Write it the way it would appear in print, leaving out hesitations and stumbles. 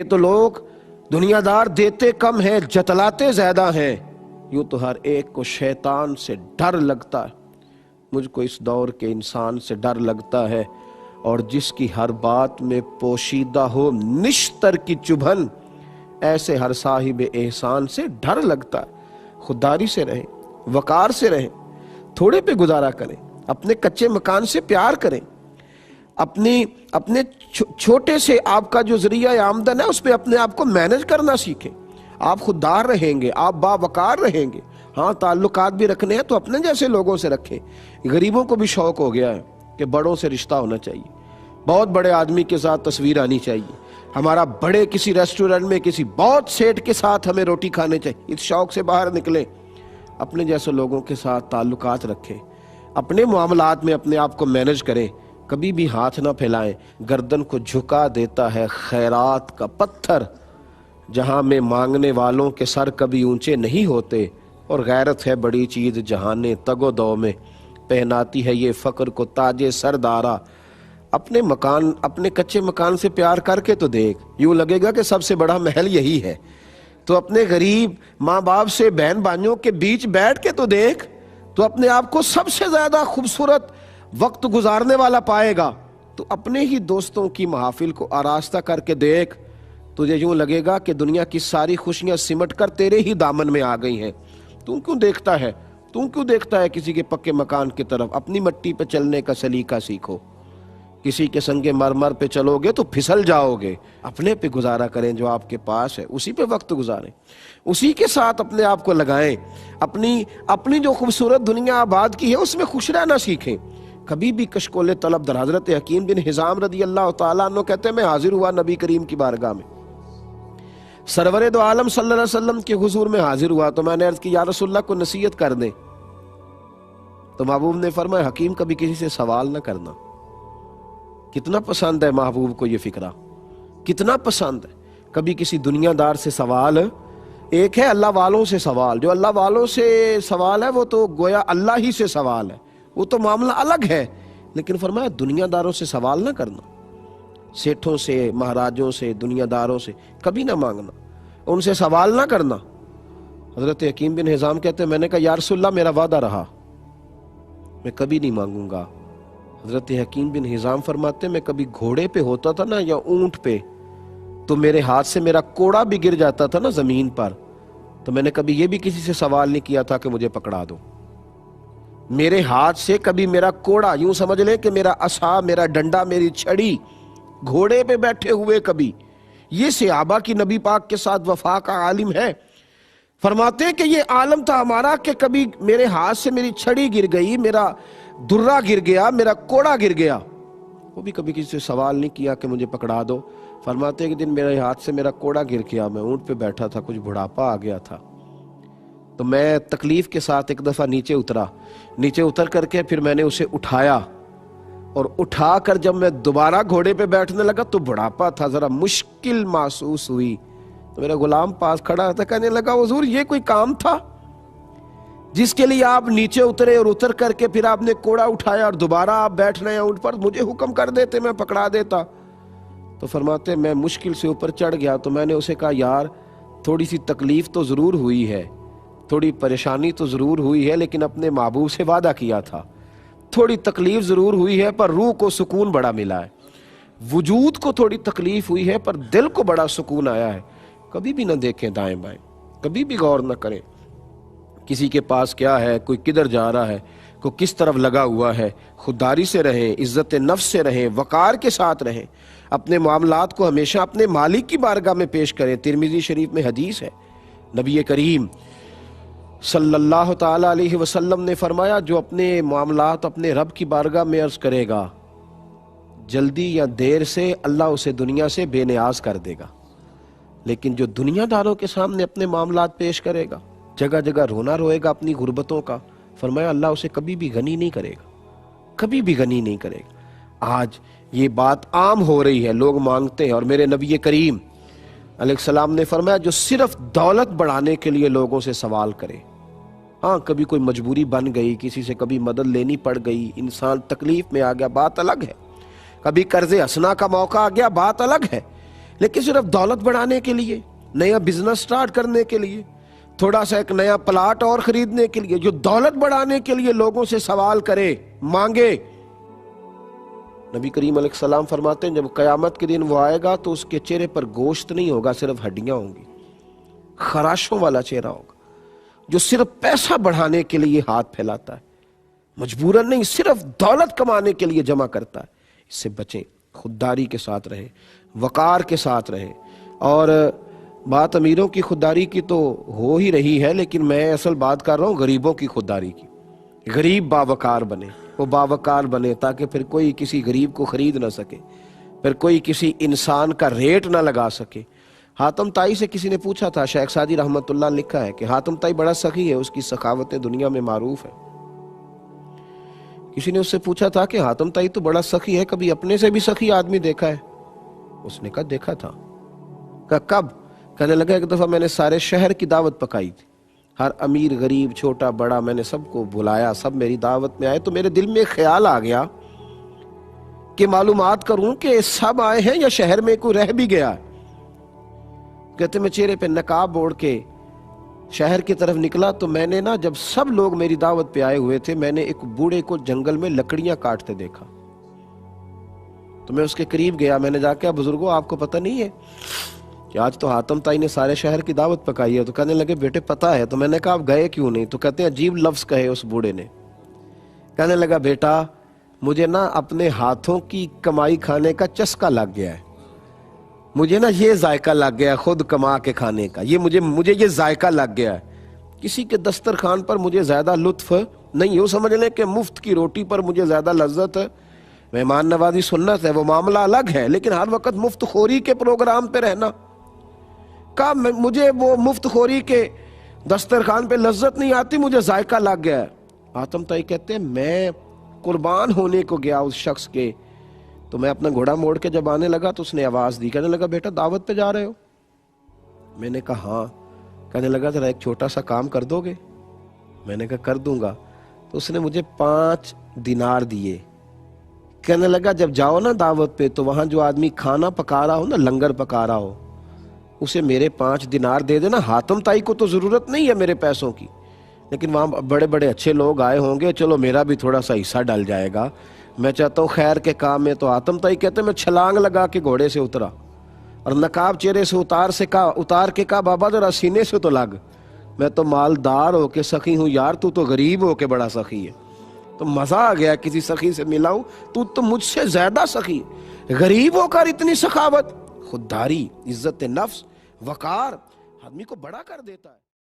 تو لوگ دنیا دار دیتے کم ہیں جتلاتے زیادہ ہیں، یوں تو ہر ایک کو شیطان سے ڈر لگتا ہے۔ مجھ کو اس دور کے انسان سے ڈر لگتا ہے، اور جس کی ہر بات میں پوشیدہ ہو نشتر کی چبھن، ایسے ہر صاحب احسان سے ڈر لگتا ہے۔ خودداری سے رہیں، وقار سے رہیں، تھوڑے پہ گزارا کریں، اپنے کچے مکان سے پیار کریں، اپنے چھوٹے سے آپ کا جو ذریعہ آمدن ہے اس پہ اپنے آپ کو مینج کرنا سیکھیں۔ آپ خوددار رہیں گے، آپ باوقار رہیں گے۔ ہاں تعلقات بھی رکھنے ہیں تو اپنے جیسے لوگوں سے رکھیں۔ غریبوں کو بھی شوق ہو گیا ہے کہ بڑوں سے رشتہ ہونا چاہیے، بہت بڑے آدمی کے ساتھ تصویر آنی چاہیے، ہمارا بڑے کسی ریسٹورنٹ میں کسی بہت سیٹ کے ساتھ ہمیں روٹی کھانے چاہیے۔ اس شوق سے باہر نکلیں، اپنے جیسے لوگوں کے ساتھ تعلقات رکھیں، اپنے معاملات میں اپنے آپ کو مینج کریں، کبھی بھی ہاتھ نہ پھیلائیں۔ گردن کو جھکا دیتا ہے خیرات کا پتھر، جہاں میں مانگنے والوں کے سر کبھی اونچے نہیں ہوتے، اور غیرت ہے بڑی چیز جہانے تگ و دو میں، پہناتی ہے یہ فقر کو تاج سردارا۔ اپنے مکان، اپنے کچے مکان سے پیار کر کے تو دیکھ، یوں لگے گا کہ سب سے بڑا محل یہی ہے۔ تو اپنے غریب ماں باپ سے بہن بھائیوں کے بیچ بیٹھ کے تو دیکھ، تو اپنے آپ کو سب سے زیادہ خوبصورت وقت گزارنے والا پائے گا۔ تو اپنے ہی دوستوں کی محافل کو آراستہ کر کے دیکھ، تجھے یوں لگے گا کہ دنیا کی ساری خوشیاں سمٹ کر تیرے ہی دامن میں آ گئی ہیں۔ تو کیوں دیکھتا ہے کسی کے پکے مکان کی طرف؟ اپنی مٹی پہ چلنے کا سلیقہ سیکھو۔ کسی کے سنگ مرمر پہ چلو گے تو پھسل جاؤ گے۔ اپنے پہ گزارا کریں، جو آپ کے پاس ہے اسی پہ وقت گزاریں، اسی کے ساتھ اپنے آپ کو لگائیں۔ اپنی جو خوبصورت دنیا آباد کی ہے اس میں خوش رہنا سیکھیں۔ کبھی بھی کشکول طلب در۔ حضرت حکیم بن حزام رضی اللہ تعالیٰ عنہ کہتے ہیں، میں حاضر ہوا نبی کریم کی بارگاہ میں، سرور دو عالم صلی اللہ علیہ وسلم کے حضور میں حاضر ہوا، تو میں نے عرض کی یا رسول اللہ کو نصیحت کر دیں۔ تو محبوب نے فرمایا، حکیم کبھی کسی سے سوال نہ کرنا۔ کتنا پسند ہے محبوب کو یہ فکرہ، کتنا پسند ہے۔ کبھی کسی دنیا دار سے سوال، ایک ہے اللہ والوں سے سوال، جو اللہ والوں سے سوال ہے وہ تو گویا اللہ ہی سے سوال ہے، وہ تو معاملہ الگ ہے۔ لیکن فرمایا دنیا داروں سے سوال نہ کرنا، سیٹھوں سے، مہاراجوں سے، دنیا داروں سے کبھی نہ مانگنا، ان سے سوال نہ کرنا۔ حضرت حکیم بن حزام کہتے ہیں، میں نے کہا یا رسول اللہ میرا وعدہ رہا، میں کبھی نہیں مانگوں گا۔ حضرت حکیم بن حزام فرماتے ہیں، میں کبھی گھوڑے پہ ہوتا تھا نا یا اونٹ پہ، تو میرے ہاتھ سے میرا کوڑا بھی گر جاتا تھا نا زمین پر، تو میں نے کبھی یہ بھی کسی سے سوال نہیں کیا تھا کہ مجھے پکڑا دو۔ میرے ہاتھ سے کبھی میرا کوڑا، یوں سمجھ لیں کہ میرا عصا، میرا ڈنڈا، میری چھڑی گھوڑے پہ بیٹھے ہوئے کبھی، یہ صحابہ کی نبی پاک کے ساتھ وفا کا عالم ہے۔ فرماتے ہیں کہ یہ عالم تھا ہمارا کہ کبھی میرے ہاتھ سے میری چھڑی گر گئی، میرا درہ گر گیا، میرا کوڑا گر گیا، وہ بھی کبھی کسی سے سوال نہیں کیا کہ مجھے پکڑا دو۔ فرماتے ہیں کہ دن میرے ہاتھ سے میرا کوڑا گر گیا، میں اونٹ پہ بیٹھا تھا، کچھ بڑھاپا آ گیا تھا، تو میں تکلیف کے ساتھ ایک دفعہ نیچے اترا، نیچے اتر کر کے پھر میں نے اسے اٹھایا، اور اٹھا کر جب میں دوبارہ گھوڑے پہ بیٹھنے لگا تو بڑھاپا تھا، ذرا مشکل محسوس ہوئی۔ تو میرا غلام پاس کھڑا تھا، کہنے لگا حضور یہ کوئی کام تھا جس کے لیے آپ نیچے اترے، اور اتر کر کے پھر آپ نے کوڑا اٹھایا اور دوبارہ آپ بیٹھ رہے ہیں اونٹ پر؟ مجھے حکم کر دیتے میں پکڑا دیتا۔ تو فرماتے میں مشکل سے اوپر چڑھ گیا، تو میں نے اسے کہا یار تھوڑی سی تکلیف تو ضرور ہوئی ہے، تھوڑی پریشانی تو ضرور ہوئی ہے، لیکن اپنے محبوب سے وعدہ کیا تھا، تھوڑی تکلیف ضرور ہوئی ہے پر روح کو سکون بڑا ملا ہے، وجود کو تھوڑی تکلیف ہوئی ہے پر دل کو بڑا سکون آیا ہے۔ کبھی بھی نہ دیکھیں دائیں بائیں، کبھی بھی غور نہ کریں کسی کے پاس کیا ہے، کوئی کدھر جا رہا ہے، کوئی کس طرف لگا ہوا ہے۔ خودداری سے رہیں، عزت نفس سے رہیں، وقار کے ساتھ رہیں، اپنے معاملات کو ہمیشہ اپنے مالک کی بارگاہ میں پیش کریں۔ ترمذی شریف میں حدیث ہے، نبی کریم صلی اللہ تعالیٰ علیہ وسلم نے فرمایا، جو اپنے معاملات اپنے رب کی بارگاہ میں عرض کرے گا، جلدی یا دیر سے اللہ اسے دنیا سے بے نیاز کر دے گا، لیکن جو دنیا داروں کے سامنے اپنے معاملات پیش کرے گا، جگہ جگہ رونا روئے گا اپنی غربتوں کا، فرمایا اللہ اسے کبھی بھی غنی نہیں کرے گا، کبھی بھی غنی نہیں کرے گا۔ آج یہ بات عام ہو رہی ہے، لوگ مانگتے ہیں، اور میرے نبی کریم علیہ السلام نے فرمایا جو صرف دولت بڑھانے کے لیے لوگوں سے سوال کرے، ہاں کبھی کوئی مجبوری بن گئی، کسی سے کبھی مدد لینی پڑ گئی، انسان تکلیف میں آ گیا، بات الگ ہے، کبھی قرض حسنہ کا موقع آ گیا، بات الگ ہے، لیکن صرف دولت بڑھانے کے لیے، نیا بزنس سٹارٹ کرنے کے لیے، تھوڑا سا ایک نیا پلاٹ اور خریدنے کے لیے، جو دولت بڑھانے کے لیے لوگوں سے سوال کرے، مانگے، نبی کریم علیہ السلام فرماتے ہیں جب قیامت کے دن وہ آئے گا تو اس کے چہرے پر گوشت نہیں ہوگا، صرف ہڈیاں ہوں گی، خراشوں والا چہرہ ہوگا، جو صرف پیسہ بڑھانے کے لیے ہاتھ پھیلاتا ہے، مجبوراً نہیں، صرف دولت کمانے کے لیے جمع کرتا ہے۔ اس سے بچیں، خودداری کے ساتھ رہیں، وقار کے ساتھ رہیں۔ اور بات امیروں کی خودداری کی تو ہو ہی رہی ہے، لیکن میں اصل بات کر رہا ہوں غریبوں کی خودداری کی۔ غریب باوقار بنے، وہ باوقار بنے تاکہ پھر کوئی کسی غریب کو خرید نہ سکے، پھر کوئی کسی انسان کا ریٹ نہ لگا سکے۔ حاتم طائی سے کسی نے پوچھا تھا، شیخ سعدی رحمۃ اللہ نے لکھا ہے کہ حاتم طائی بڑا سخی ہے، اس کی سخاوتیں دنیا میں معروف ہیں۔ کسی نے اس سے پوچھا تھا کہ حاتم طائی تو بڑا سخی ہے، کبھی اپنے سے بھی سخی آدمی دیکھا ہے؟ اس نے کہا دیکھا تھا۔ کہا کب؟ کہنے لگا ایک دفعہ میں نے سارے شہر کی دعوت پکائی تھی، ہر امیر غریب چھوٹا بڑا میں نے سب کو بلایا، سب میری دعوت میں آئے، تو میرے دل میں ایک خیال آ گیا کہ معلومات کروں کہ سب آئے ہیں یا شہر میں کوئی رہ بھی گیا ہے۔ کہتے میں چہرے پہ نقاب اوڑھ کے شہر کی طرف نکلا تو میں نے نا جب سب لوگ میری دعوت پہ آئے ہوئے تھے، میں نے ایک بوڑھے کو جنگل میں لکڑیاں کاٹتے دیکھا، تو میں اس کے قریب گیا، میں نے جا کے بزرگوں آپ کو پتہ نہیں ہے کہ آج تو حاتم طائی نے سارے شہر کی دعوت پکائی ہے؟ تو کہنے لگے بیٹے پتہ ہے۔ تو میں نے کہا آپ گئے کیوں نہیں؟ تو کہتے ہیں عجیب لفظ کہے اس بوڑھے نے، کہنے لگا بیٹا مجھے نا اپنے ہاتھوں کی کمائی کھانے کا چسکا لگ گیا ہے، مجھے نا یہ ذائقہ لگ گیا ہے خود کما کے کھانے کا، یہ مجھے یہ ذائقہ لگ گیا ہے، کسی کے دسترخوان پر مجھے زیادہ لطف نہیں، یوں سمجھ لیں کہ مفت کی روٹی پر مجھے زیادہ لذت ہے، مہمان نوازی سنت ہے وہ معاملہ الگ ہے، لیکن ہر وقت مفت خوری کے پروگرام پہ رہنا، کہا مجھے وہ مفت خوری کے دسترخوان پہ لذت نہیں آتی، مجھے ذائقہ لگ گیا ہے۔ حاتم طائی کہتے ہیں میں قربان ہونے کو گیا اس شخص کے، تو میں اپنا گھوڑا موڑ کے جب آنے لگا تو اس نے آواز دی، کہنے لگا بیٹا دعوت پہ جا رہے ہو؟ میں نے کہا ہاں۔ کہنے لگا ذرا ایک چھوٹا سا کام کر دو گے؟ میں نے کہا کر دوں گا۔ تو اس نے مجھے 5 دینار دیے، کہنے لگا جب جاؤ نا دعوت پہ تو وہاں جو آدمی کھانا پکا رہا ہو نا، لنگر پکا رہا ہو، اسے میرے 5 دینار دے دینا۔ حاتم طائی کو تو ضرورت نہیں ہے میرے پیسوں کی، لیکن وہاں بڑے بڑے اچھے لوگ آئے ہوں گے، چلو میرا بھی تھوڑا سا حصہ ڈل جائے گا، میں چاہتا ہوں خیر کے کام میں۔ تو حاتم طائی کہتے ہیں میں چھلانگ لگا کے گھوڑے سے اترا اور نقاب چہرے سے اتار کے کہا بابا ذرا سینے سے تو لگ، میں تو مالدار ہو کے سخی ہوں یار، تو غریب ہو کے بڑا سخی ہے۔ تو مزہ آ گیا کسی سخی سے ملا ہوں، تو مجھ سے زیادہ سخی، غریب ہو کر اتنی سخاوت۔ خودداری، عزت نفس، وقار آدمی کو بڑا کر دیتا ہے۔